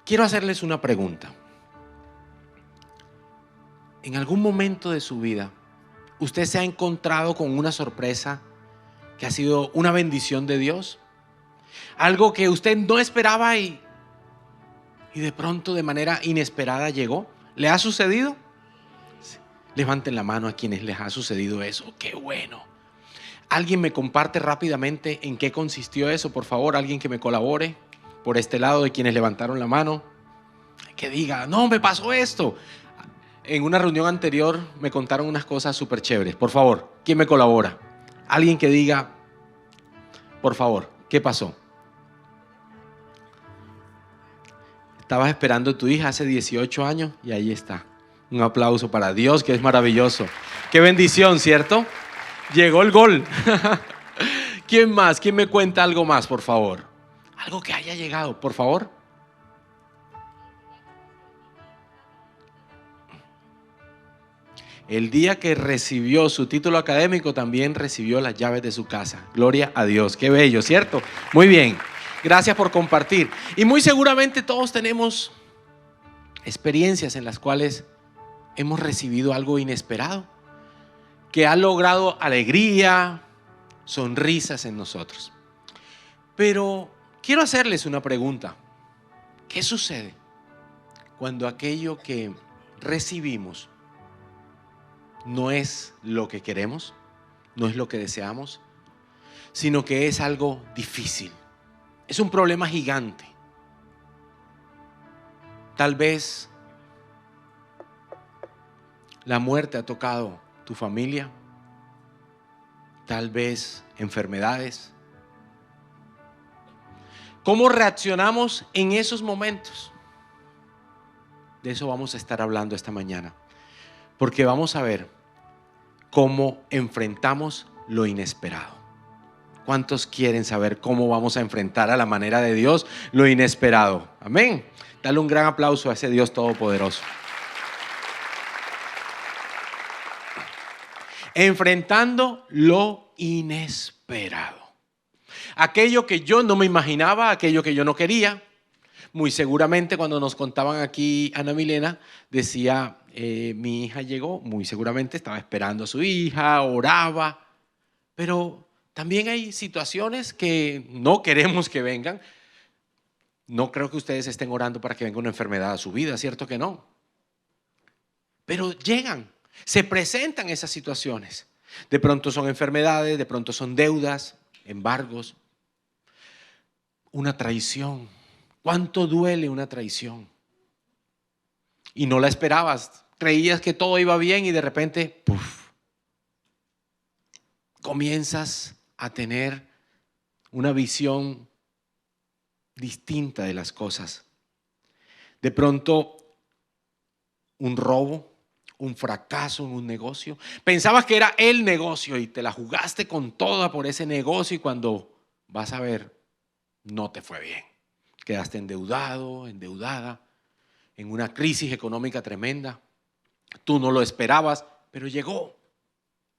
Quiero hacerles una pregunta. ¿En algún momento de su vida usted se ha encontrado con una sorpresa que ha sido una bendición de Dios? Algo que usted no esperaba y de pronto de manera inesperada llegó. ¿Le ha sucedido? Sí. Levanten la mano a quienes les ha sucedido eso. ¡Qué bueno! ¿Alguien me comparte rápidamente en qué consistió eso? Por favor, alguien que me colabore por este lado de quienes levantaron la mano. Que diga, no, me pasó esto. En una reunión anterior me contaron unas cosas súper chéveres. Por favor, ¿quién me colabora? Alguien que diga, por favor, ¿qué pasó? Estabas esperando a tu hija hace 18 años y ahí está. Un aplauso para Dios, que es maravilloso. Qué bendición, ¿cierto? Llegó el gol. ¿Quién más? ¿Quién me cuenta algo más, por favor? Algo que haya llegado, por favor. El día que recibió su título académico, también recibió las llaves de su casa. Gloria a Dios. Qué bello, ¿cierto? Muy bien. Gracias por compartir. Y muy seguramente todos tenemos experiencias en las cuales hemos recibido algo inesperado, que ha logrado alegría, sonrisas en nosotros. Pero quiero hacerles una pregunta. ¿Qué sucede cuando aquello que recibimos no es lo que queremos, no es lo que deseamos, sino que es algo difícil? Es un problema gigante. Tal vez la muerte ha tocado tu familia, tal vez enfermedades. ¿Cómo reaccionamos en esos momentos? De eso vamos a estar hablando esta mañana, porque vamos a ver cómo enfrentamos lo inesperado. ¿Cuántos quieren saber cómo vamos a enfrentar a la manera de Dios lo inesperado? Amén. Dale un gran aplauso a ese Dios todopoderoso. Enfrentando lo inesperado. Aquello que yo no me imaginaba, aquello que yo no quería. Muy seguramente cuando nos contaban aquí Ana Milena, decía, mi hija llegó, muy seguramente estaba esperando a su hija, oraba, pero también hay situaciones que no queremos que vengan. No creo que ustedes estén orando para que venga una enfermedad a su vida, ¿cierto que no? Pero llegan, se presentan esas situaciones. De pronto son enfermedades, de pronto son deudas, embargos, una traición. ¿Cuánto duele una traición? Y no la esperabas, creías que todo iba bien y de repente, ¡puf!, comienzas a tener una visión distinta de las cosas. De pronto, un robo, un fracaso en un negocio. Pensabas que era el negocio y te la jugaste con toda por ese negocio y cuando vas a ver, no te fue bien. Quedaste endeudado, endeudada, en una crisis económica tremenda. Tú no lo esperabas, pero llegó.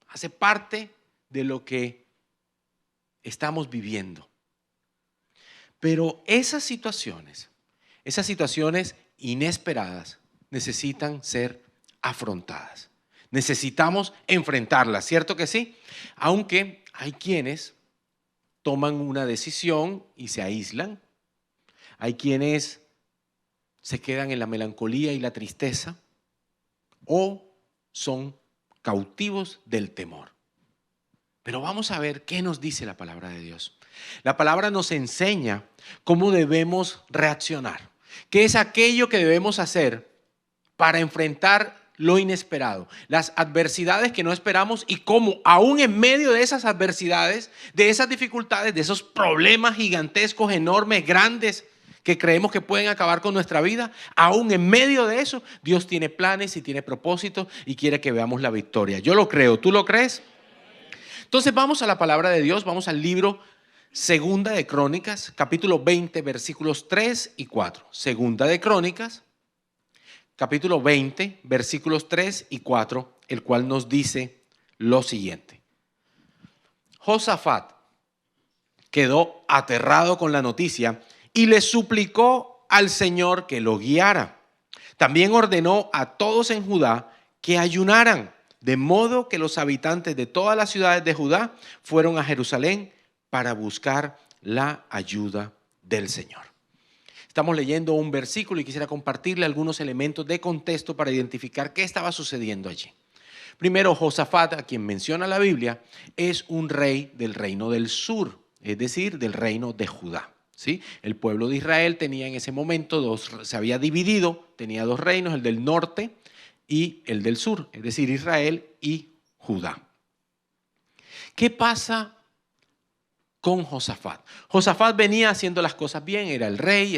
Hace parte de lo que estamos viviendo. Pero esas situaciones inesperadas necesitan ser afrontadas. Necesitamos enfrentarlas, ¿cierto que sí? Aunque hay quienes toman una decisión y se aíslan. Hay quienes se quedan en la melancolía y la tristeza o son cautivos del temor. Pero vamos a ver qué nos dice la palabra de Dios. La palabra nos enseña cómo debemos reaccionar, qué es aquello que debemos hacer para enfrentar lo inesperado, las adversidades que no esperamos y cómo aún en medio de esas adversidades, de esas dificultades, de esos problemas gigantescos, enormes, grandes, que creemos que pueden acabar con nuestra vida, aún en medio de eso, Dios tiene planes y tiene propósitos y quiere que veamos la victoria. Yo lo creo, ¿tú lo crees? Entonces vamos a la palabra de Dios, vamos al libro Segunda de Crónicas, capítulo 20, versículos 3 y 4. Segunda de Crónicas, capítulo 20, versículos 3 y 4, el cual nos dice lo siguiente. Josafat quedó aterrado con la noticia y le suplicó al Señor que lo guiara. También ordenó a todos en Judá que ayunaran, de modo que los habitantes de todas las ciudades de Judá fueron a Jerusalén para buscar la ayuda del Señor. Estamos leyendo un versículo y quisiera compartirle algunos elementos de contexto para identificar qué estaba sucediendo allí. Primero, Josafat, a quien menciona la Biblia, es un rey del reino del sur, es decir, del reino de Judá. ¿Sí? El pueblo de Israel tenía en ese momento se había dividido, tenía dos reinos, el del norte y el del sur, es decir, Israel y Judá. ¿Qué pasa con Josafat? Josafat venía haciendo las cosas bien, era el rey,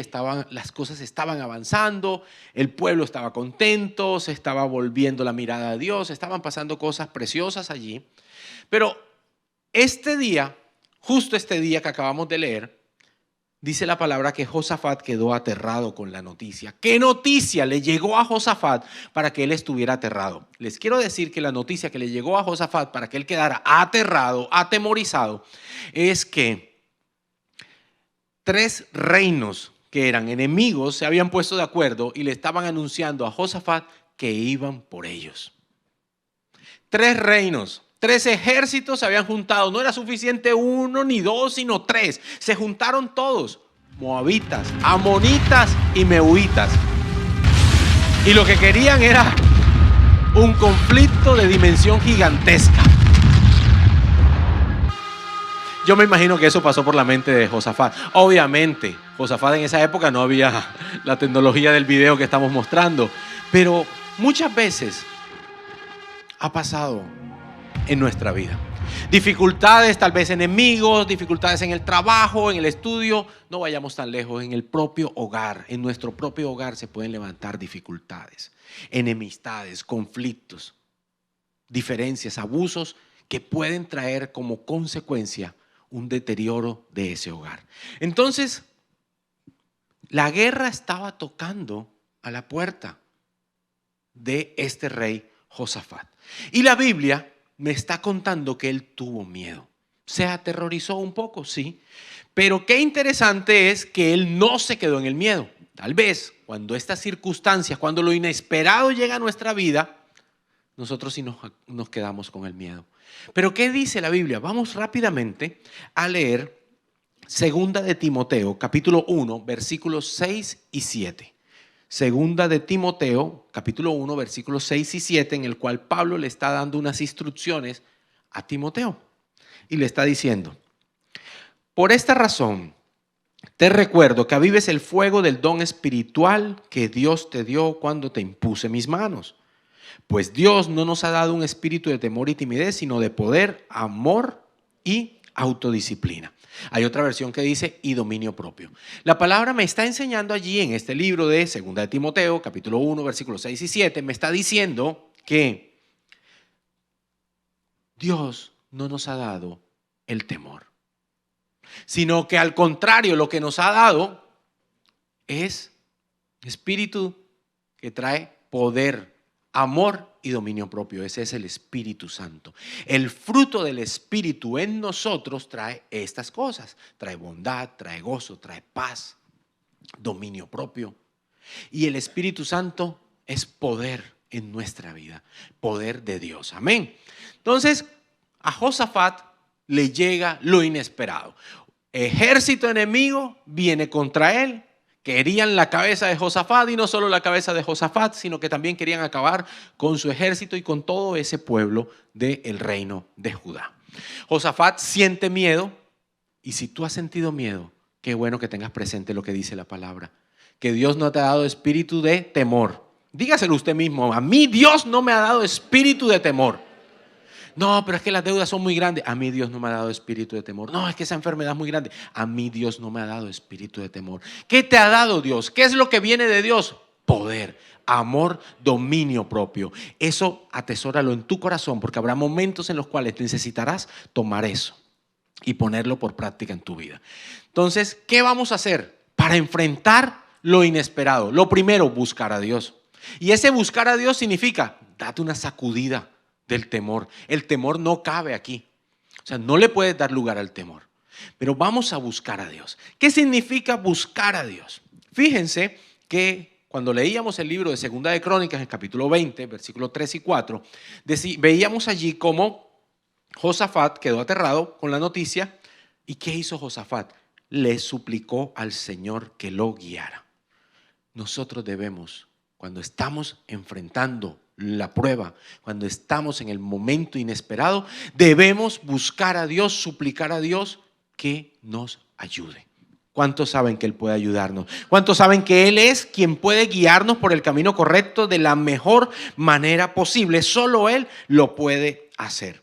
las cosas estaban avanzando, el pueblo estaba contento, se estaba volviendo la mirada a Dios, estaban pasando cosas preciosas allí. Pero justo este día que acabamos de leer, dice la palabra que Josafat quedó aterrado con la noticia. ¿Qué noticia le llegó a Josafat para que él estuviera aterrado? Les quiero decir que la noticia que le llegó a Josafat para que él quedara aterrado, atemorizado, es que 3 reinos que eran enemigos se habían puesto de acuerdo y le estaban anunciando a Josafat que iban por ellos. 3 reinos. 3 ejércitos se habían juntado, no era suficiente 1 ni 2, sino 3. Se juntaron todos, moabitas, amonitas y mehuitas. Y lo que querían era un conflicto de dimensión gigantesca. Yo me imagino que eso pasó por la mente de Josafat. Obviamente, Josafat en esa época no había la tecnología del video que estamos mostrando, pero muchas veces ha pasado en nuestra vida. Dificultades, tal vez enemigos, dificultades en el trabajo, en el estudio. No vayamos tan lejos, en el propio hogar, en nuestro propio hogar se pueden levantar dificultades, enemistades, conflictos, diferencias, abusos que pueden traer como consecuencia un deterioro de ese hogar. Entonces, la guerra estaba tocando a la puerta de este rey Josafat. Y la Biblia me está contando que él tuvo miedo. Se aterrorizó un poco, sí. Pero qué interesante es que él no se quedó en el miedo. Tal vez cuando estas circunstancias, cuando lo inesperado llega a nuestra vida, nosotros sí nos quedamos con el miedo. Pero ¿qué dice la Biblia? Vamos rápidamente a leer 2 de Timoteo, capítulo 1, versículos 6 y 7. Segunda de Timoteo, capítulo 1, versículos 6 y 7, en el cual Pablo le está dando unas instrucciones a Timoteo. Y le está diciendo: por esta razón, te recuerdo que avives el fuego del don espiritual que Dios te dio cuando te impuse mis manos. Pues Dios no nos ha dado un espíritu de temor y timidez, sino de poder, amor y autodisciplina. Hay otra versión que dice y dominio propio. La palabra me está enseñando allí en este libro de 2 de Timoteo, capítulo 1, versículos 6 y 7, me está diciendo que Dios no nos ha dado el temor, sino que al contrario, lo que nos ha dado es espíritu que trae poder, amor y dominio propio. Ese es el Espíritu Santo. El fruto del Espíritu en nosotros trae estas cosas. Trae bondad, trae gozo, trae paz, dominio propio. Y el Espíritu Santo es poder en nuestra vida, poder de Dios. Amén. Entonces, a Josafat le llega lo inesperado. Ejército enemigo viene contra él. Querían la cabeza de Josafat, y no solo la cabeza de Josafat, sino que también querían acabar con su ejército y con todo ese pueblo del reino de Judá. Josafat siente miedo, y si tú has sentido miedo, qué bueno que tengas presente lo que dice la palabra, que Dios no te ha dado espíritu de temor. Dígaselo usted mismo: a mí Dios no me ha dado espíritu de temor. No, pero es que las deudas son muy grandes. A mí Dios no me ha dado espíritu de temor. No, es que esa enfermedad es muy grande. A mí Dios no me ha dado espíritu de temor. ¿Qué te ha dado Dios? ¿Qué es lo que viene de Dios? Poder, amor, dominio propio. Eso atesóralo en tu corazón, porque habrá momentos en los cuales necesitarás tomar eso y ponerlo por práctica en tu vida. Entonces, ¿qué vamos a hacer para enfrentar lo inesperado? Lo primero, buscar a Dios. Y ese buscar a Dios significa: date una sacudida del temor. El temor no cabe aquí. O sea, no le puedes dar lugar al temor. Pero vamos a buscar a Dios. ¿Qué significa buscar a Dios? Fíjense que cuando leíamos el libro de Segunda de Crónicas, en el capítulo 20, versículos 3 y 4, veíamos allí cómo Josafat quedó aterrado con la noticia. ¿Y qué hizo Josafat? Le suplicó al Señor que lo guiara. Nosotros debemos, cuando estamos enfrentando la prueba, cuando estamos en el momento inesperado, debemos buscar a Dios, suplicar a Dios que nos ayude. ¿Cuántos saben que Él puede ayudarnos? ¿Cuántos saben que Él es quien puede guiarnos por el camino correcto de la mejor manera posible? Solo Él lo puede hacer.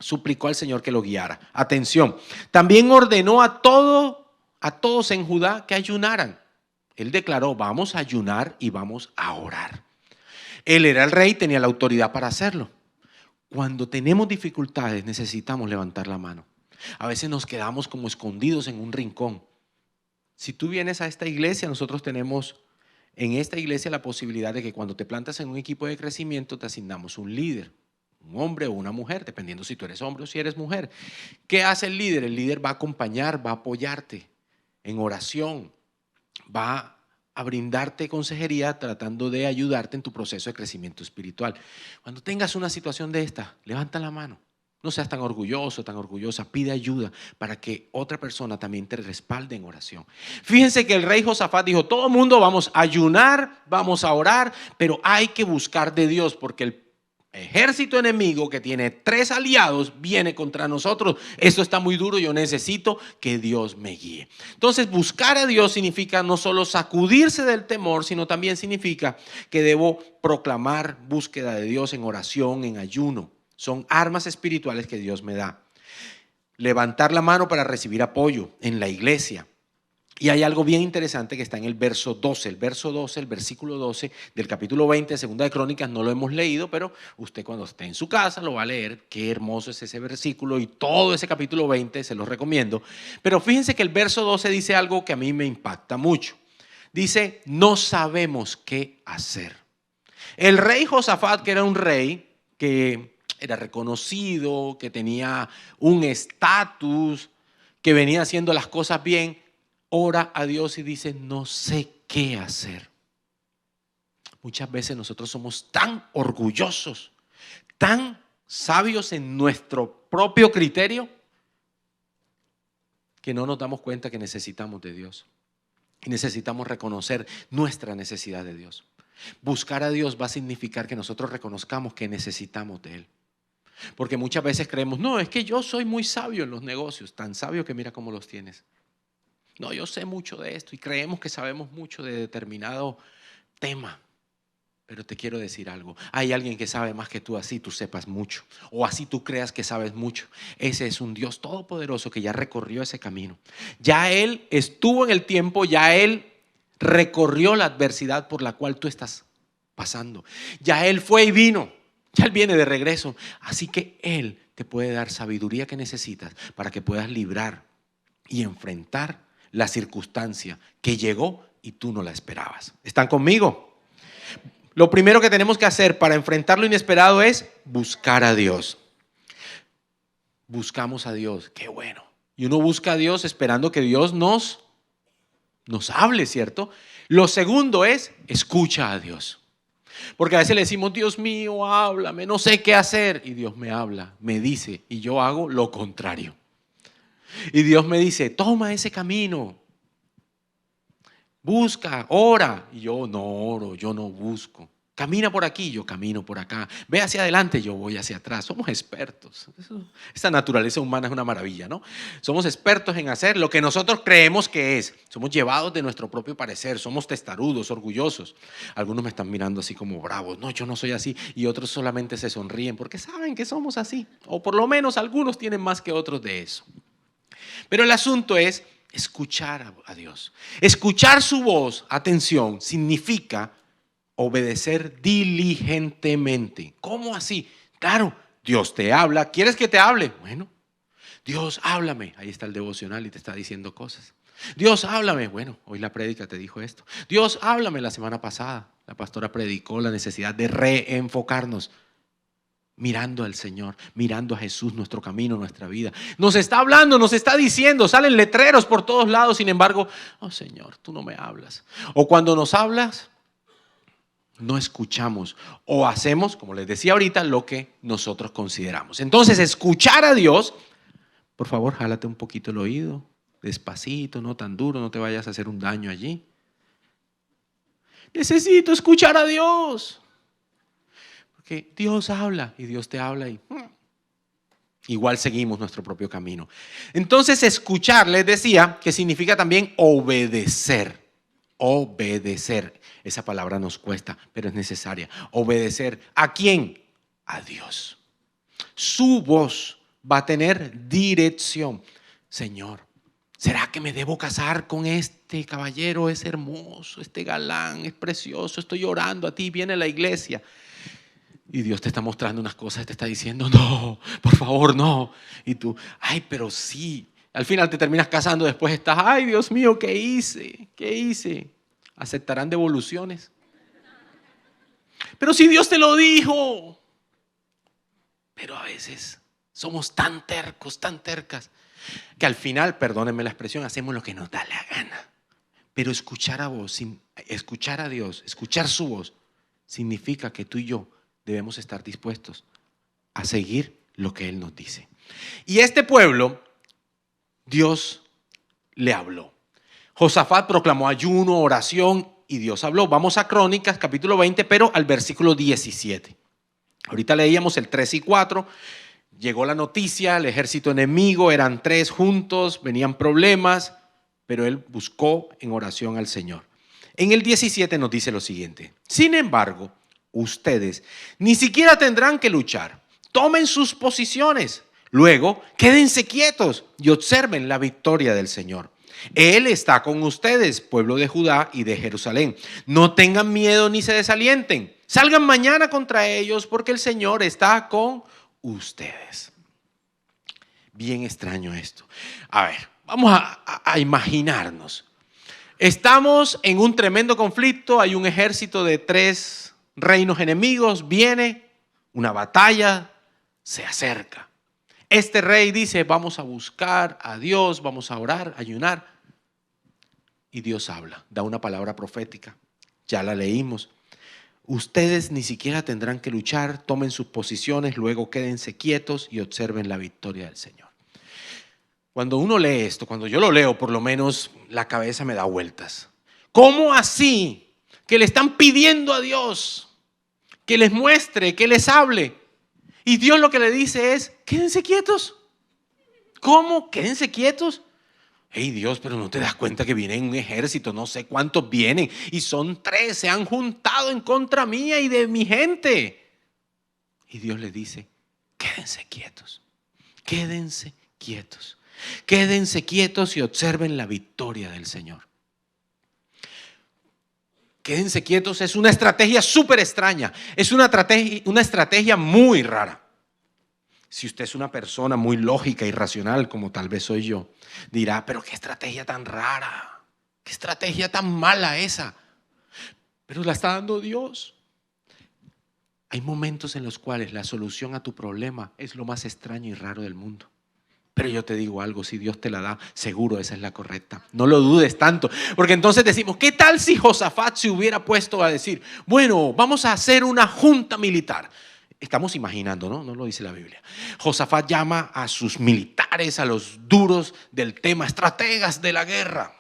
Suplicó al Señor que lo guiara. Atención, también ordenó a todos en Judá que ayunaran. Él declaró, vamos a ayunar y vamos a orar. Él era el rey, tenía la autoridad para hacerlo. Cuando tenemos dificultades necesitamos levantar la mano. A veces nos quedamos como escondidos en un rincón. Si tú vienes a esta iglesia, nosotros tenemos en esta iglesia la posibilidad de que cuando te plantas en un equipo de crecimiento te asignamos un líder, un hombre o una mujer, dependiendo si tú eres hombre o si eres mujer. ¿Qué hace el líder? El líder va a acompañar, va a apoyarte en oración, va a brindarte consejería tratando de ayudarte en tu proceso de crecimiento espiritual. Cuando tengas una situación de esta, levanta la mano. No seas tan orgulloso, tan orgullosa. Pide ayuda para que otra persona también te respalde en oración. Fíjense que el rey Josafat dijo, todo el mundo vamos a ayunar, vamos a orar, pero hay que buscar de Dios porque el ejército enemigo que tiene 3 aliados viene contra nosotros. Esto está muy duro, yo necesito que Dios me guíe. Entonces, buscar a Dios significa no solo sacudirse del temor, sino también significa que debo proclamar búsqueda de Dios en oración, en ayuno. Son armas espirituales que Dios me da. Levantar la mano para recibir apoyo en la iglesia. Y hay algo bien interesante que está en el verso 12. El verso 12, el versículo 12 del capítulo 20 de Segunda de Crónicas, no lo hemos leído, pero usted cuando esté en su casa lo va a leer. Qué hermoso es ese versículo y todo ese capítulo 20, se los recomiendo. Pero fíjense que el verso 12 dice algo que a mí me impacta mucho. Dice, no sabemos qué hacer. El rey Josafat, que era un rey que era reconocido, que tenía un estatus, que venía haciendo las cosas bien, ora a Dios y dice, no sé qué hacer. Muchas veces nosotros somos tan orgullosos, tan sabios en nuestro propio criterio, que no nos damos cuenta que necesitamos de Dios. Y necesitamos reconocer nuestra necesidad de Dios. Buscar a Dios va a significar que nosotros reconozcamos que necesitamos de Él. Porque muchas veces creemos, no, es que yo soy muy sabio en los negocios, tan sabio que mira cómo los tienes. No, yo sé mucho de esto y creemos que sabemos mucho de determinado tema. Pero te quiero decir algo, hay alguien que sabe más que tú, así tú sepas mucho o así tú creas que sabes mucho. Ese es un Dios todopoderoso que ya recorrió ese camino. Ya Él estuvo en el tiempo, ya Él recorrió la adversidad por la cual tú estás pasando. Ya Él fue y vino. Ya Él viene de regreso. Así que Él te puede dar sabiduría que necesitas para que puedas librar y enfrentar la circunstancia que llegó y tú no la esperabas. ¿Están conmigo? Lo primero que tenemos que hacer para enfrentar lo inesperado es buscar a Dios. Buscamos a Dios. Qué bueno. Y uno busca a Dios esperando que Dios nos hable, ¿cierto? Lo segundo es escucha a Dios. Porque a veces le decimos, Dios mío, háblame, no sé qué hacer. Y Dios me habla, me dice, y yo hago lo contrario. Y Dios me dice, toma ese camino, busca, ora. Y yo no oro, yo no busco. Camina por aquí, yo camino por acá. Ve hacia adelante, yo voy hacia atrás. Somos expertos. Esta naturaleza humana es una maravilla, ¿no? Somos expertos en hacer lo que nosotros creemos que es. Somos llevados de nuestro propio parecer. Somos testarudos, orgullosos. Algunos me están mirando así como bravos. No, yo no soy así. Y otros solamente se sonríen porque saben que somos así. O por lo menos algunos tienen más que otros de eso. Pero el asunto es escuchar a Dios. Escuchar su voz, atención, significa obedecer diligentemente. ¿Cómo así? Claro, Dios te habla. ¿Quieres que te hable? Bueno, Dios, háblame. Ahí está el devocional y te está diciendo cosas. Dios, háblame. Bueno, hoy la prédica te dijo esto. Dios, háblame. La semana pasada la pastora predicó la necesidad de reenfocarnos. mirando al Señor, mirando a Jesús, nuestro camino, nuestra vida. Nos está hablando, nos está diciendo, salen letreros por todos lados, sin embargo, oh Señor, tú no me hablas. O cuando nos hablas, no escuchamos o hacemos, como les decía ahorita, lo que nosotros consideramos. Entonces, escuchar a Dios, por favor, jálate un poquito el oído, despacito, no tan duro, no te vayas a hacer un daño allí. Necesito escuchar a Dios. Porque Dios habla y Dios te habla y igual seguimos nuestro propio camino. Entonces, escuchar, les decía, que significa también obedecer. Obedecer. Esa palabra nos cuesta, pero es necesaria. Obedecer. ¿A quién? A Dios. Su voz va a tener dirección. Señor, ¿será que me debo casar con este caballero? Es hermoso, este galán, es precioso. Estoy orando a ti, viene a la iglesia. Y Dios te está mostrando unas cosas, te está diciendo, no, por favor, no. Y tú, ay, pero sí. Al final te terminas casando, después estás, ay, Dios mío, ¿qué hice? ¿Qué hice? ¿Aceptarán devoluciones? Pero si Dios te lo dijo. Pero a veces somos tan tercos, tan tercas, que al final, perdónenme la expresión, hacemos lo que nos da la gana. Pero escuchar a Dios, escuchar su voz, significa que tú y yo debemos estar dispuestos a seguir lo que Él nos dice. Y este pueblo, Dios le habló. Josafat proclamó ayuno, oración y Dios habló. Vamos a Crónicas, capítulo 20, pero al versículo 17. Ahorita leíamos el 3 y 4. Llegó la noticia, el ejército enemigo, eran 3 juntos, venían problemas, pero él buscó en oración al Señor. En el 17 nos dice lo siguiente: sin embargo, ustedes ni siquiera tendrán que luchar. Tomen sus posiciones. Luego, quédense quietos y observen la victoria del Señor. Él está con ustedes, pueblo de Judá y de Jerusalén. No tengan miedo ni se desalienten. Salgan mañana contra ellos porque el Señor está con ustedes. Bien extraño esto. A ver, vamos a imaginarnos. Estamos en un tremendo conflicto, hay un ejército de 3 reinos enemigos, viene una batalla, se acerca. Este rey dice, vamos a buscar a Dios, vamos a orar, ayunar. Y Dios habla, da una palabra profética, ya la leímos. Ustedes ni siquiera tendrán que luchar, tomen sus posiciones, luego quédense quietos y observen la victoria del Señor. Cuando uno lee esto, cuando yo lo leo, por lo menos la cabeza me da vueltas. ¿Cómo así? Que le están pidiendo a Dios que les muestre, que les hable. Y Dios lo que le dice es, quédense quietos. ¿Cómo? ¿Quédense quietos? Hey Dios, pero no te das cuenta que viene un ejército, no sé cuántos vienen. Y son 3, se han juntado en contra mía y de mi gente. Y Dios le dice, quédense quietos. Quédense quietos. Quédense quietos y observen la victoria del Señor. Quédense quietos es una estrategia súper extraña. Es una estrategia muy rara. Si usted es una persona muy lógica y racional, como tal vez soy yo, dirá, pero qué estrategia tan rara, qué estrategia tan mala esa. Pero la está dando Dios. Hay momentos en los cuales la solución a tu problema es lo más extraño y raro del mundo. Pero yo te digo algo, si Dios te la da, seguro esa es la correcta. No lo dudes tanto, porque entonces decimos, ¿qué tal si Josafat se hubiera puesto a decir, bueno, vamos a hacer una junta militar? Estamos imaginando, ¿no? No lo dice la Biblia. Josafat llama a sus militares, a los duros del tema, estrategas de la guerra.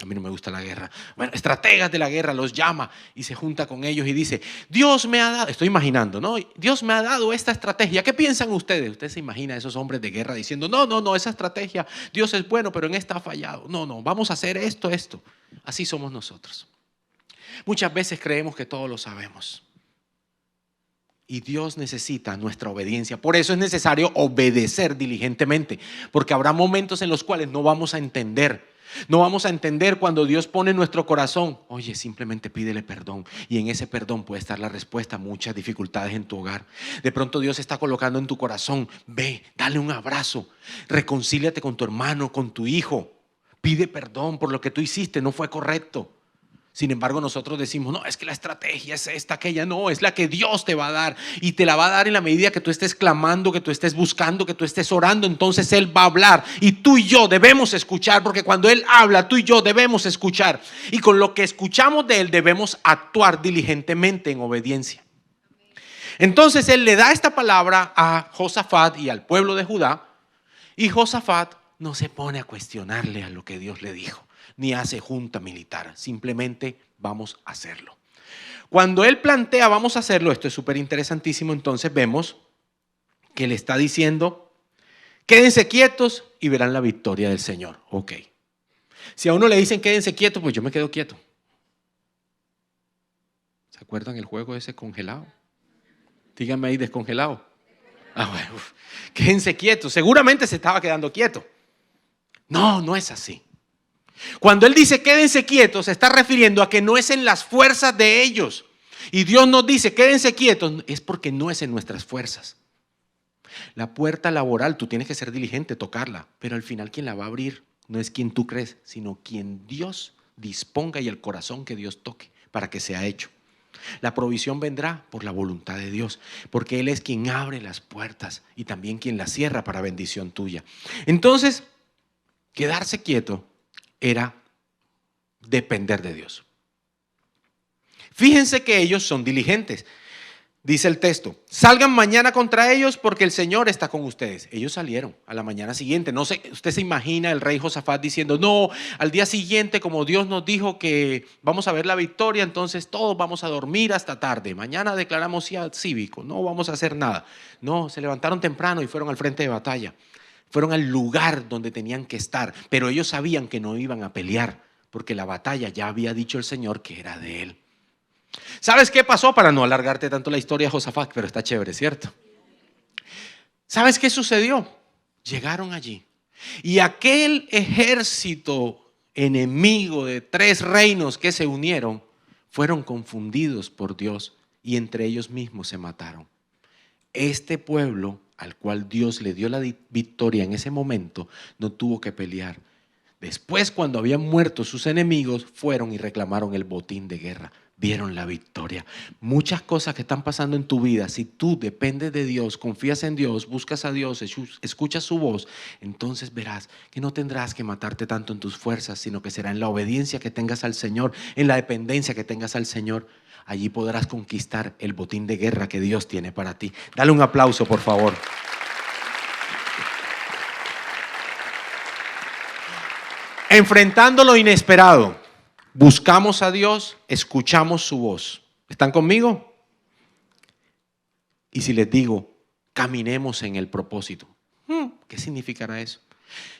A mí no me gusta la guerra. Bueno, estrategas de la guerra los llama y se junta con ellos y dice, Dios me ha dado, estoy imaginando, ¿no? Dios me ha dado esta estrategia. ¿Qué piensan ustedes? Usted se imagina a esos hombres de guerra diciendo, no, esa estrategia, Dios es bueno, pero en esta ha fallado. No, vamos a hacer esto. Así somos nosotros. Muchas veces creemos que todo lo sabemos. Y Dios necesita nuestra obediencia. Por eso es necesario obedecer diligentemente, porque habrá momentos en los cuales no vamos a entender. No vamos a entender cuando Dios pone en nuestro corazón, oye, simplemente pídele perdón. Y en ese perdón puede estar la respuesta a muchas dificultades en tu hogar. De pronto Dios está colocando en tu corazón, ve, dale un abrazo, reconcíliate con tu hermano, con tu hijo. Pide perdón por lo que tú hiciste, no fue correcto. Sin embargo, nosotros decimos, no, es que la estrategia es esta, aquella. No, es la que Dios te va a dar. Y te la va a dar en la medida que tú estés clamando, que tú estés buscando, que tú estés orando. Entonces Él va a hablar. Y tú y yo debemos escuchar, porque cuando Él habla, tú y yo debemos escuchar. Y con lo que escuchamos de Él debemos actuar diligentemente en obediencia. Entonces Él le da esta palabra a Josafat y al pueblo de Judá. Y Josafat no se pone a cuestionarle a lo que Dios le dijo, ni hace junta militar, simplemente vamos a hacerlo. Cuando él plantea vamos a hacerlo, esto es súper interesantísimo, entonces vemos que le está diciendo, quédense quietos y verán la victoria del Señor. Ok. Si a uno le dicen quédense quietos, pues yo me quedo quieto. ¿Se acuerdan el juego ese congelado? Díganme ahí, descongelado. Bueno, quédense quietos. Seguramente se estaba quedando quieto. No, no es así. Cuando Él dice quédense quietos, se está refiriendo a que no es en las fuerzas de ellos. Y Dios nos dice quédense quietos, es porque no es en nuestras fuerzas. La puerta laboral, tú tienes que ser diligente, tocarla, pero al final quien la va a abrir no es quien tú crees, sino quien Dios disponga y el corazón que Dios toque para que sea hecho. La provisión vendrá por la voluntad de Dios, porque Él es quien abre las puertas y también quien las cierra para bendición tuya. Entonces, quedarse quieto era depender de Dios. Fíjense que ellos son diligentes. Dice el texto, salgan mañana contra ellos porque el Señor está con ustedes. Ellos salieron a la mañana siguiente. No sé, usted se imagina el rey Josafat diciendo, no, al día siguiente como Dios nos dijo que vamos a ver la victoria, entonces todos vamos a dormir hasta tarde. Mañana declaramos cívico, no vamos a hacer nada. No, se levantaron temprano y fueron al frente de batalla. Fueron al lugar donde tenían que estar, pero ellos sabían que no iban a pelear porque la batalla ya había dicho el Señor que era de Él. ¿Sabes qué pasó? Para no alargarte tanto la historia de Josafat, pero está chévere, ¿cierto? ¿Sabes qué sucedió? Llegaron allí y aquel ejército enemigo de 3 reinos que se unieron fueron confundidos por Dios y entre ellos mismos se mataron. Este pueblo al cual Dios le dio la victoria en ese momento no tuvo que pelear. Después, cuando habían muerto sus enemigos, fueron y reclamaron el botín de guerra. Vieron la victoria. Muchas cosas que están pasando en tu vida, si tú dependes de Dios, confías en Dios, buscas a Dios, escuchas su voz, entonces verás que no tendrás que matarte tanto en tus fuerzas, sino que será en la obediencia que tengas al Señor, en la dependencia que tengas al Señor. Allí podrás conquistar el botín de guerra que Dios tiene para ti. Dale un aplauso, por favor. Enfrentando lo inesperado, buscamos a Dios, escuchamos su voz. ¿Están conmigo? Y si les digo, caminemos en el propósito, ¿qué significará eso?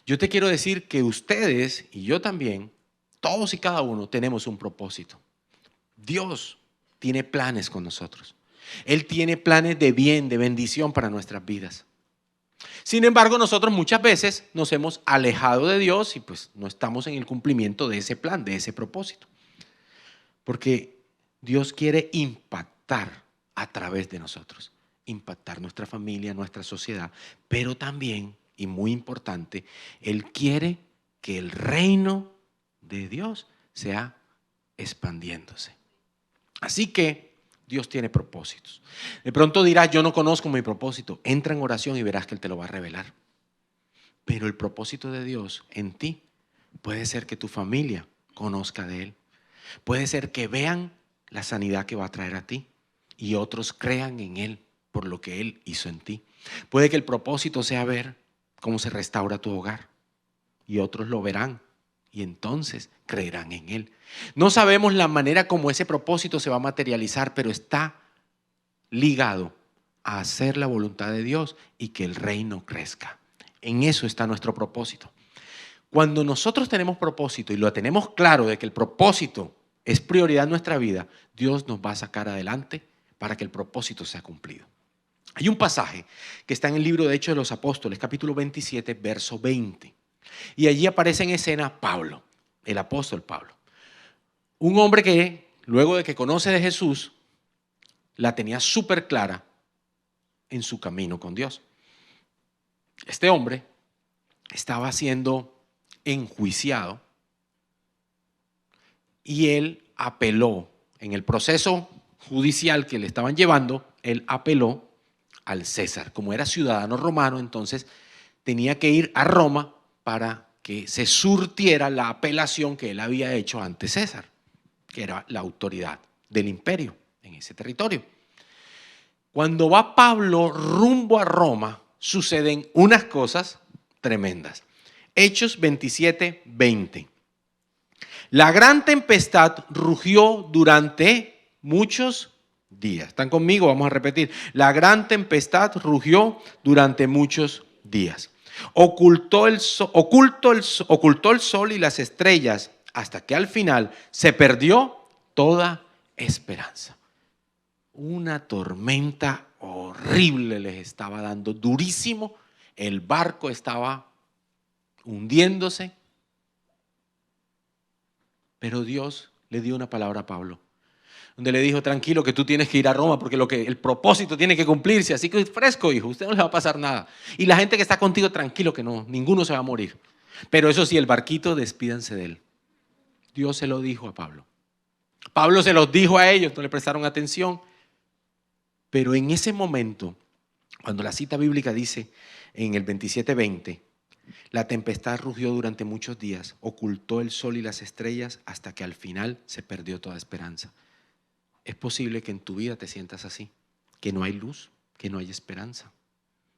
Yo te quiero decir que ustedes y yo también, todos y cada uno, tenemos un propósito. Dios tiene planes con nosotros. Él tiene planes de bien, de bendición para nuestras vidas. Sin embargo, nosotros muchas veces nos hemos alejado de Dios y pues no estamos en el cumplimiento de ese plan, de ese propósito. Porque Dios quiere impactar a través de nosotros, impactar nuestra familia, nuestra sociedad, pero también, y muy importante, Él quiere que el reino de Dios sea expandiéndose. Así que Dios tiene propósitos. De pronto dirás, yo no conozco mi propósito. Entra en oración y verás que Él te lo va a revelar. Pero el propósito de Dios en ti puede ser que tu familia conozca de Él. Puede ser que vean la sanidad que va a traer a ti y otros crean en Él por lo que Él hizo en ti. Puede que el propósito sea ver cómo se restaura tu hogar y otros lo verán y entonces creerán en Él. No sabemos la manera como ese propósito se va a materializar, pero está ligado a hacer la voluntad de Dios y que el reino crezca. En eso está nuestro propósito. Cuando nosotros tenemos propósito y lo tenemos claro de que el propósito es prioridad en nuestra vida, Dios nos va a sacar adelante para que el propósito sea cumplido. Hay un pasaje que está en el libro de Hechos de los Apóstoles, capítulo 27, verso 20. Y allí aparece en escena Pablo, el apóstol Pablo. Un hombre que, luego de que conoce de Jesús, la tenía súper clara en su camino con Dios. Este hombre estaba siendo enjuiciado y él apeló en el proceso judicial que le estaban llevando, él apeló al César. Como era ciudadano romano, entonces tenía que ir a Roma para que se surtiera la apelación que él había hecho ante César, que era la autoridad del imperio en ese territorio. Cuando va Pablo rumbo a Roma, suceden unas cosas tremendas. Hechos 27:20. La gran tempestad rugió durante muchos días. ¿Están conmigo? Vamos a repetir. La gran tempestad rugió durante muchos días. Ocultó el sol y las estrellas hasta que al final se perdió toda esperanza. Una tormenta horrible les estaba dando, durísimo. El barco estaba hundiéndose. Pero Dios le dio una palabra a Pablo, donde le dijo: tranquilo, que tú tienes que ir a Roma porque el propósito tiene que cumplirse. Así que fresco, hijo, a usted no le va a pasar nada. Y la gente que está contigo, tranquilo, que no, ninguno se va a morir. Pero eso sí, el barquito, despídanse de él. Dios se lo dijo a Pablo. Pablo se los dijo a ellos, no le prestaron atención. Pero en ese momento, cuando la cita bíblica dice en el 27:20, la tempestad rugió durante muchos días, ocultó el sol y las estrellas hasta que al final se perdió toda esperanza. Es posible que en tu vida te sientas así, que no hay luz, que no hay esperanza.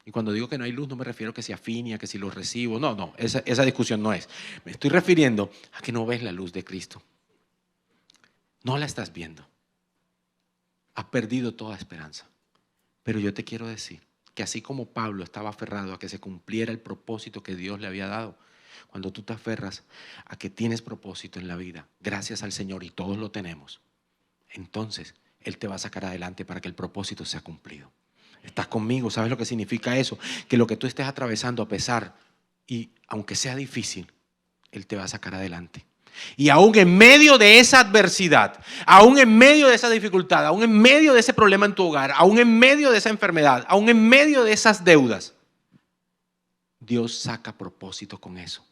Y cuando digo que no hay luz, no me refiero a que se afinia, que si lo recibo. No, esa discusión no es. Me estoy refiriendo a que no ves la luz de Cristo. No la estás viendo. Has perdido toda esperanza. Pero yo te quiero decir que así como Pablo estaba aferrado a que se cumpliera el propósito que Dios le había dado, cuando tú te aferras a que tienes propósito en la vida, gracias al Señor, y todos lo tenemos, entonces Él te va a sacar adelante para que el propósito sea cumplido. ¿Estás conmigo? ¿Sabes lo que significa eso? Que lo que tú estés atravesando, a pesar y aunque sea difícil, Él te va a sacar adelante. Y aún en medio de esa adversidad, aún en medio de esa dificultad, aún en medio de ese problema en tu hogar, aún en medio de esa enfermedad, aún en medio de esas deudas, Dios saca propósito con eso,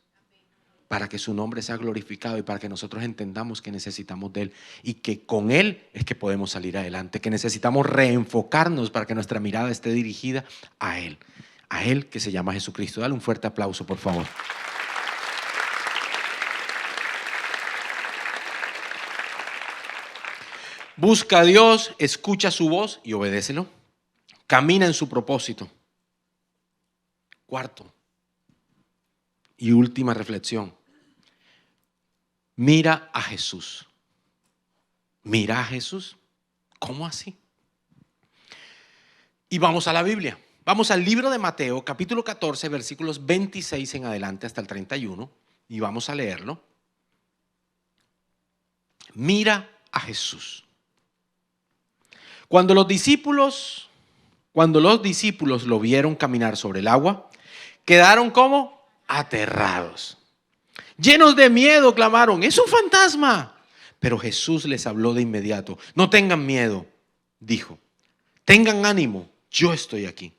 para que su nombre sea glorificado y para que nosotros entendamos que necesitamos de Él y que con Él es que podemos salir adelante, que necesitamos reenfocarnos para que nuestra mirada esté dirigida a Él que se llama Jesucristo. Dale un fuerte aplauso, por favor. Busca a Dios, escucha su voz y obedécelo. Camina en su propósito. Cuarto y última reflexión. Mira a Jesús. Mira a Jesús. ¿Cómo así? Y vamos a la Biblia. Vamos al libro de Mateo, capítulo 14, versículos 26 en adelante hasta el 31. Y vamos a leerlo. Mira a Jesús. Cuando los discípulos lo vieron caminar sobre el agua, quedaron como aterrados. Llenos de miedo, clamaron: ¡es un fantasma! Pero Jesús les habló de inmediato. No tengan miedo, dijo. Tengan ánimo, yo estoy aquí.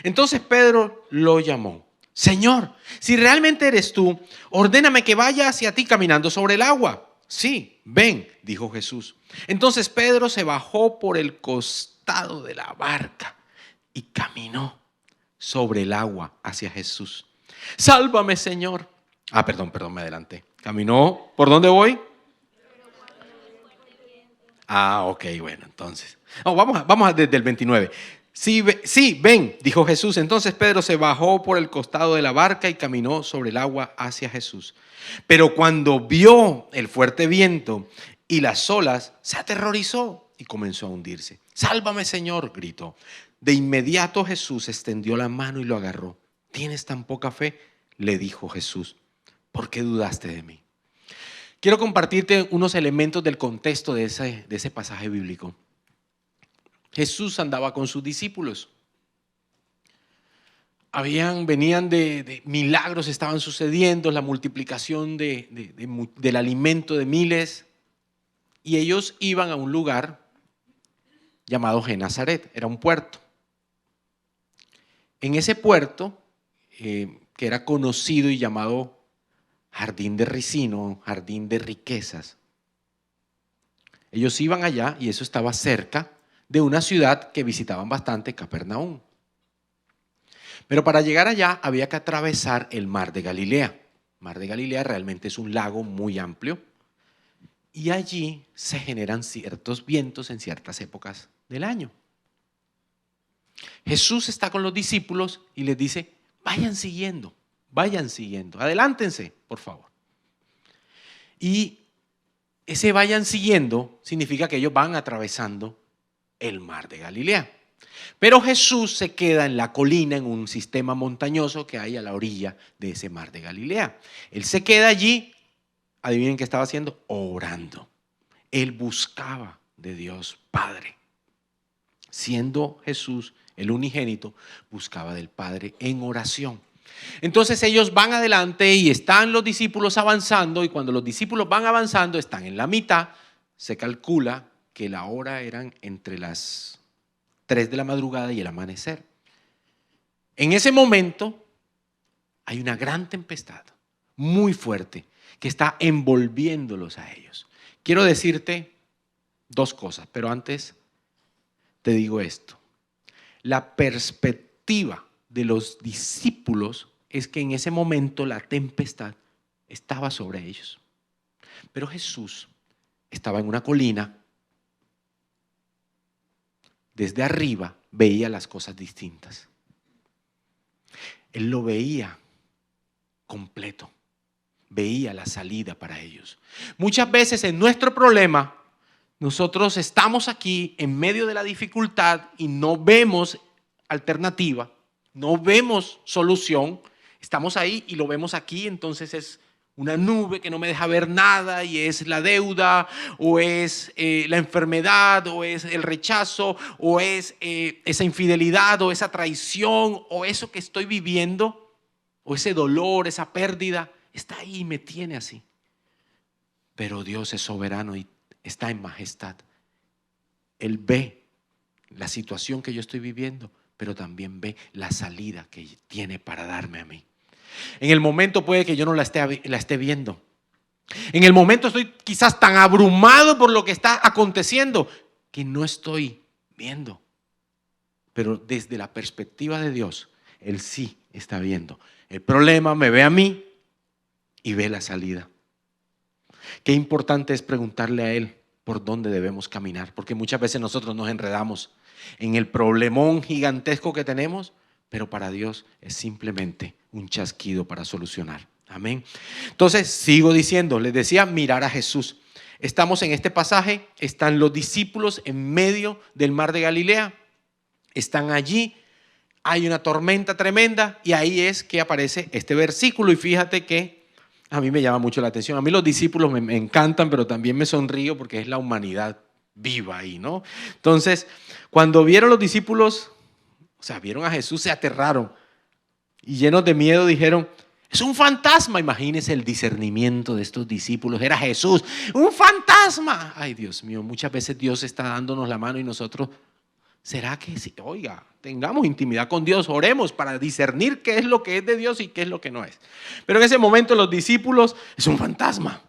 Entonces Pedro lo llamó. Señor, si realmente eres tú, ordéname que vaya hacia ti caminando sobre el agua. Sí, ven, dijo Jesús. Entonces Pedro se bajó por el costado de la barca y caminó sobre el agua hacia Jesús. Sálvame, Señor. Perdón, me adelanté. Caminó, ¿por dónde voy? Ok, bueno, entonces. Vamos desde el 29. Sí, ven, dijo Jesús. Entonces Pedro se bajó por el costado de la barca y caminó sobre el agua hacia Jesús. Pero cuando vio el fuerte viento y las olas, se aterrorizó y comenzó a hundirse. Sálvame, Señor, gritó. De inmediato Jesús extendió la mano y lo agarró. ¿Tienes tan poca fe?, le dijo Jesús. ¿Por qué dudaste de mí? Quiero compartirte unos elementos del contexto de ese pasaje bíblico. Jesús andaba con sus discípulos. Venían de milagros, estaban sucediendo, la multiplicación del alimento de miles. Y ellos iban a un lugar llamado Genesaret, era un puerto. En ese puerto, que era conocido y llamado Jardín de Ricino, Jardín de Riquezas, Ellos iban allá y eso estaba cerca de una ciudad que visitaban bastante, Capernaum. Pero para llegar allá había que atravesar el mar de Galilea. El mar de Galilea realmente es un lago muy amplio y allí se generan ciertos vientos en ciertas épocas del año. Jesús está con los discípulos y les dice, vayan siguiendo, adelántense, por favor. Y ese vayan siguiendo significa que ellos van atravesando el mar de Galilea. Pero Jesús se queda en la colina, en un sistema montañoso que hay a la orilla de ese mar de Galilea. Él se queda allí, adivinen qué estaba haciendo, orando. Él buscaba de Dios Padre. Siendo Jesús el unigénito, buscaba del Padre en oración. Entonces ellos van adelante y están los discípulos avanzando, y cuando los discípulos van avanzando, están en la mitad, se calcula que la hora eran entre las 3 de la madrugada y el amanecer. En ese momento hay una gran tempestad, muy fuerte, que está envolviéndolos a ellos. Quiero decirte dos cosas, pero antes te digo esto. La perspectiva de los discípulos es que en ese momento la tempestad estaba sobre ellos. Pero Jesús estaba en una colina. Desde arriba veía las cosas distintas. Él lo veía completo. Veía la salida para ellos. Muchas veces en nuestro problema, nosotros estamos aquí en medio de la dificultad y no vemos alternativa, no vemos solución. Estamos ahí y lo vemos aquí, entonces es una nube que no me deja ver nada, y es la deuda, o es la enfermedad, o es el rechazo, o es esa infidelidad, o esa traición, o eso que estoy viviendo, o ese dolor, esa pérdida, está ahí y me tiene así. Pero Dios es soberano y está en majestad. Él ve la situación que yo estoy viviendo, pero también ve la salida que tiene para darme a mí. En el momento puede que yo no la esté viendo. En el momento estoy quizás tan abrumado por lo que está aconteciendo que no estoy viendo. Pero desde la perspectiva de Dios, Él sí está viendo. El problema me ve a mí y ve la salida. Qué importante es preguntarle a Él por dónde debemos caminar, porque muchas veces nosotros nos enredamos en el problemón gigantesco que tenemos, pero para Dios es simplemente un chasquido para solucionar. Amén. Entonces, sigo diciendo, les decía, mirar a Jesús. Estamos en este pasaje, están los discípulos en medio del mar de Galilea, están allí, hay una tormenta tremenda y ahí es que aparece este versículo, y fíjate que a mí me llama mucho la atención. A mí los discípulos me encantan, pero también me sonrío porque es la humanidad viva ahí, ¿no? Entonces, cuando vieron los discípulos, vieron a Jesús, se aterraron y llenos de miedo dijeron, es un fantasma. Imagínense el discernimiento de estos discípulos, era Jesús, un fantasma. Ay, Dios mío, muchas veces Dios está dándonos la mano y nosotros, ¿será que sí? Oiga, tengamos intimidad con Dios, oremos para discernir qué es lo que es de Dios y qué es lo que no es. Pero en ese momento los discípulos, es un fantasma.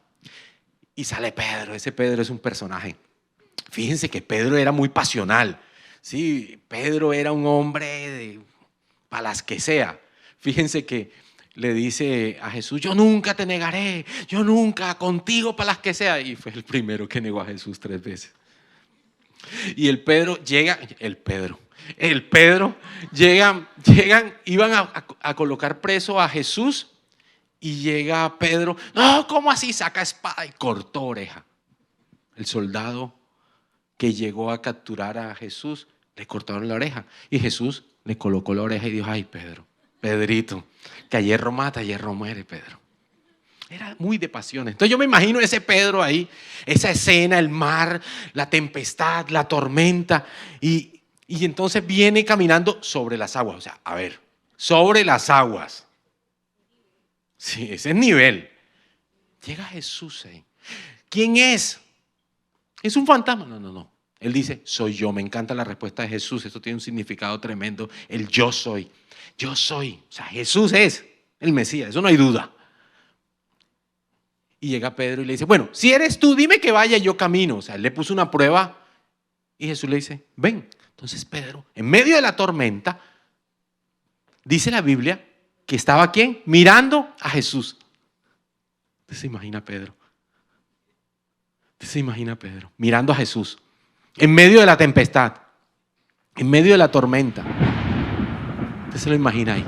Y sale Pedro, ese Pedro es un personaje. Fíjense que Pedro era muy pasional. Sí, Pedro era un hombre para las que sea. Fíjense que le dice a Jesús, yo nunca te negaré, yo nunca, contigo para las que sea. Y fue el primero que negó a Jesús 3 veces. Y el Pedro llega, iban a colocar preso a Jesús, y llega Pedro, no, ¿cómo así? Saca espada y cortó oreja. El soldado que llegó a capturar a Jesús, le cortaron la oreja y Jesús le colocó la oreja y dijo, ay, Pedrito, que a hierro mata, a hierro muere, Pedro. Era muy de pasiones. Entonces yo me imagino ese Pedro ahí, esa escena, el mar, la tempestad, la tormenta, y entonces viene caminando sobre las aguas. Sobre las aguas. Sí, ese es nivel. Llega Jesús ahí. ¿Quién es? ¿Es un fantasma? No. Él dice, soy yo. Me encanta la respuesta de Jesús. Esto tiene un significado tremendo. El yo soy. Yo soy. Jesús es el Mesías. Eso no hay duda. Y llega Pedro y le dice, bueno, si eres tú, dime que vaya, yo camino. O sea, él le puso una prueba y Jesús le dice, ven. Entonces Pedro, en medio de la tormenta, dice la Biblia que estaba ¿quién? Mirando a Jesús. ¿Usted se imagina Pedro? ¿Usted se imagina Pedro? Mirando a Jesús. En medio de la tempestad. En medio de la tormenta. Usted se lo imagina ahí.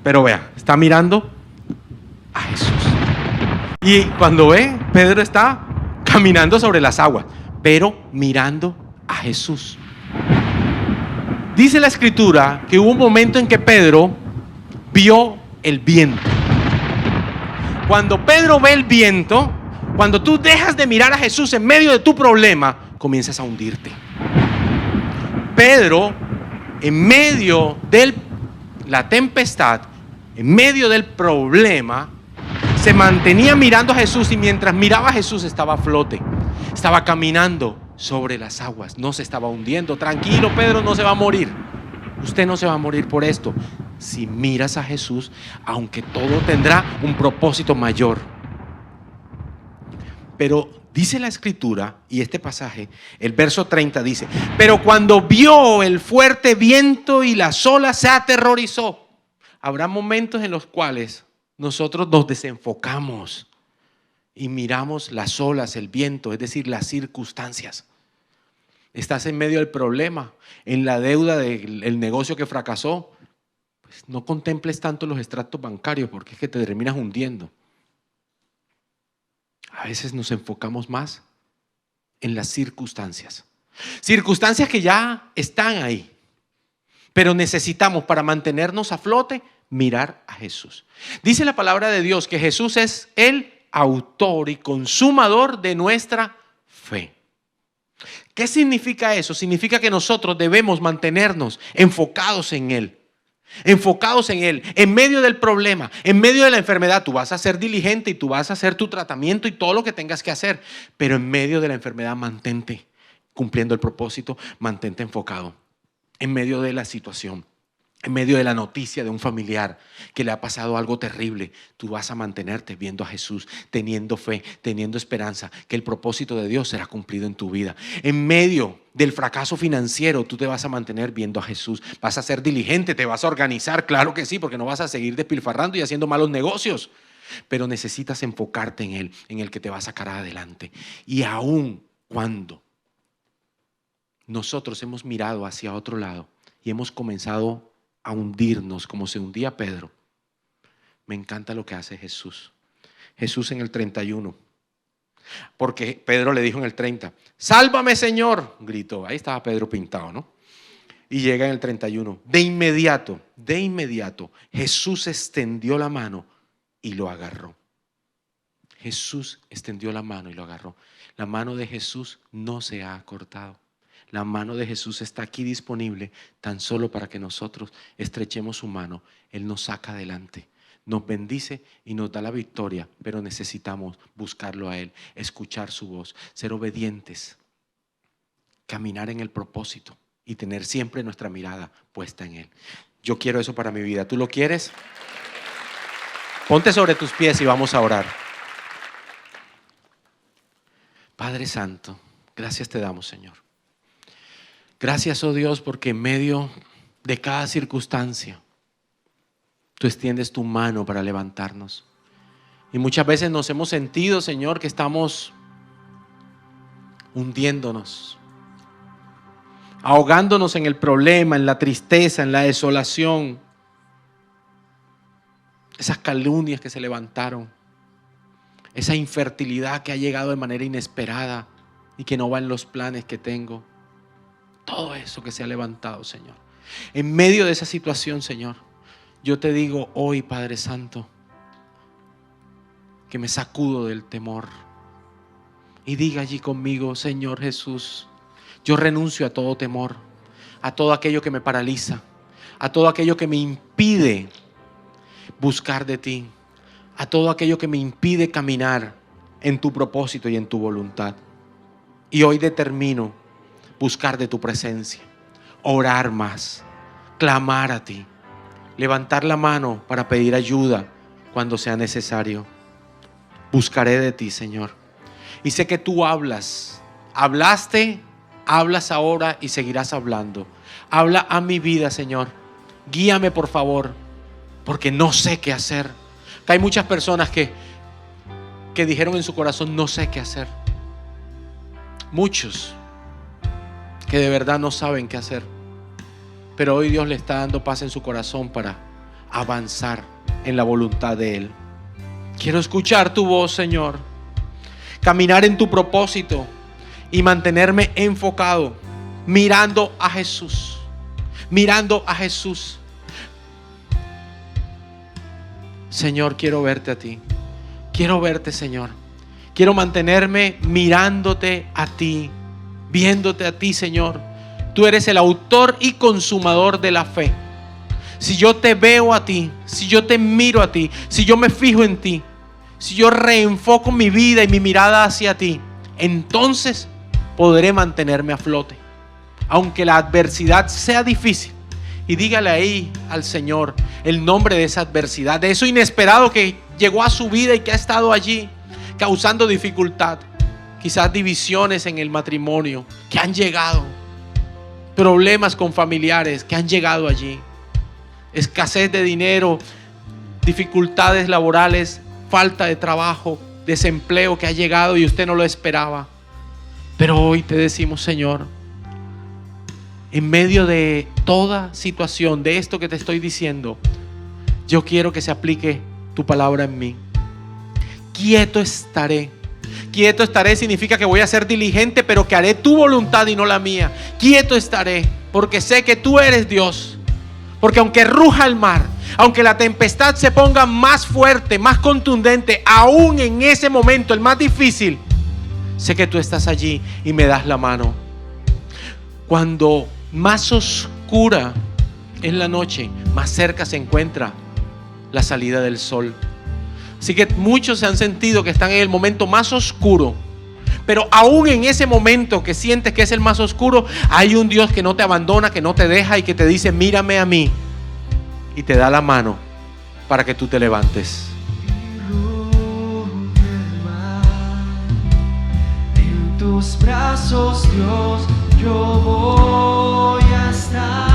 Pero vea, está mirando a Jesús. Y cuando ve, Pedro está caminando sobre las aguas, pero mirando a Jesús. Dice la Escritura que hubo un momento en que Pedro vio el viento. Cuando Pedro ve el viento, cuando tú dejas de mirar a Jesús en medio de tu problema, comienzas a hundirte. Pedro, en medio de la tempestad, en medio del problema, se mantenía mirando a Jesús, y mientras miraba a Jesús estaba a flote, estaba caminando sobre las aguas, no se estaba hundiendo. Tranquilo, Pedro, no se va a morir. Usted no se va a morir por esto. Si miras a Jesús, aunque todo tendrá un propósito mayor. Pero dice la Escritura, y este pasaje, el verso 30 dice, pero cuando vio el fuerte viento y las olas, se aterrorizó. Habrá momentos en los cuales nosotros nos desenfocamos y miramos las olas, el viento, es decir, las circunstancias. Estás en medio del problema, en la deuda del negocio que fracasó. Pues no contemples tanto los extractos bancarios, porque es que te terminas hundiendo. A veces nos enfocamos más en las circunstancias. Circunstancias que ya están ahí. Pero necesitamos, para mantenernos a flote, mirar a Jesús. Dice la palabra de Dios que Jesús es el autor y consumador de nuestra fe. ¿Qué significa eso? Significa que nosotros debemos mantenernos enfocados en Él. Enfocados en Él, en medio del problema, en medio de la enfermedad. Tú vas a ser diligente y tú vas a hacer tu tratamiento y todo lo que tengas que hacer. Pero en medio de la enfermedad, mantente cumpliendo el propósito, mantente enfocado. En medio de la situación, en medio de la noticia de un familiar que le ha pasado algo terrible, tú vas a mantenerte viendo a Jesús, teniendo fe, teniendo esperanza, que el propósito de Dios será cumplido en tu vida. En medio del fracaso financiero, tú te vas a mantener viendo a Jesús. Vas a ser diligente, te vas a organizar, claro que sí, porque no vas a seguir despilfarrando y haciendo malos negocios. Pero necesitas enfocarte en el que te va a sacar adelante. Y aun cuando nosotros hemos mirado hacia otro lado y hemos comenzado a hundirnos como se hundía Pedro, me encanta lo que hace Jesús. Jesús en el 31, porque Pedro le dijo en el 30, sálvame Señor, gritó. Ahí estaba Pedro pintado, ¿no? Y llega en el 31, de inmediato, Jesús extendió la mano y lo agarró. Jesús extendió la mano y lo agarró. La mano de Jesús no se ha cortado. La mano de Jesús está aquí disponible tan solo para que nosotros estrechemos su mano. Él nos saca adelante, nos bendice y nos da la victoria, pero necesitamos buscarlo a Él, escuchar su voz, ser obedientes, caminar en el propósito y tener siempre nuestra mirada puesta en Él. Yo quiero eso para mi vida. ¿Tú lo quieres? Ponte sobre tus pies y vamos a orar. Padre Santo, gracias te damos, Señor. Gracias, oh Dios, porque en medio de cada circunstancia tú extiendes tu mano para levantarnos. Y muchas veces nos hemos sentido, Señor, que estamos hundiéndonos, ahogándonos en el problema, en la tristeza, en la desolación. Esas calumnias que se levantaron, esa infertilidad que ha llegado de manera inesperada y que no va en los planes que tengo. Todo eso que se ha levantado, Señor. En medio de esa situación, Señor, yo te digo hoy, Padre Santo, que me sacudo del temor y diga allí conmigo, Señor Jesús, yo renuncio a todo temor, a todo aquello que me paraliza, a todo aquello que me impide buscar de ti, a todo aquello que me impide caminar en tu propósito y en tu voluntad. Y hoy determino buscar de tu presencia, orar más, clamar a ti, levantar la mano para pedir ayuda cuando sea necesario. Buscaré de ti, Señor. Y sé que tú hablas. Hablaste, hablas ahora y seguirás hablando. Habla a mi vida, Señor. Guíame, por favor, porque no sé qué hacer. Que hay muchas personas que dijeron en su corazón, no sé qué hacer. Muchos que de verdad no saben qué hacer. Pero hoy Dios le está dando paz en su corazón para avanzar en la voluntad de Él. Quiero escuchar tu voz, Señor. Caminar en tu propósito y mantenerme enfocado, mirando a Jesús. Mirando a Jesús. Señor, quiero verte a ti. Quiero verte, Señor. Quiero mantenerme mirándote a ti, viéndote a ti, Señor. Tú eres el autor y consumador de la fe. Si yo te veo a ti, si yo te miro a ti, si yo me fijo en ti, si yo reenfoco mi vida y mi mirada hacia ti, entonces podré mantenerme a flote. Aunque la adversidad sea difícil. Y dígale ahí al Señor el nombre de esa adversidad, de eso inesperado que llegó a su vida y que ha estado allí causando dificultad. Quizás divisiones en el matrimonio que han llegado, problemas con familiares que han llegado allí, escasez de dinero, dificultades laborales, falta de trabajo, desempleo que ha llegado y usted no lo esperaba. Pero hoy te decimos, Señor, en medio de toda situación, de esto que te estoy diciendo, yo quiero que se aplique tu palabra en mí. Quieto estaré. Quieto estaré significa que voy a ser diligente, pero que haré tu voluntad y no la mía. Quieto estaré, porque sé que tú eres Dios. Porque aunque ruja el mar, aunque la tempestad se ponga más fuerte, más contundente, aún en ese momento, el más difícil, sé que tú estás allí y me das la mano. Cuando más oscura es la noche, más cerca se encuentra la salida del sol. Así que muchos se han sentido que están en el momento más oscuro, pero aún en ese momento que sientes que es el más oscuro, hay un Dios que no te abandona, que no te deja y que te dice, mírame a mí, y te da la mano para que tú te levantes. En tus brazos, Dios, yo voy a estar.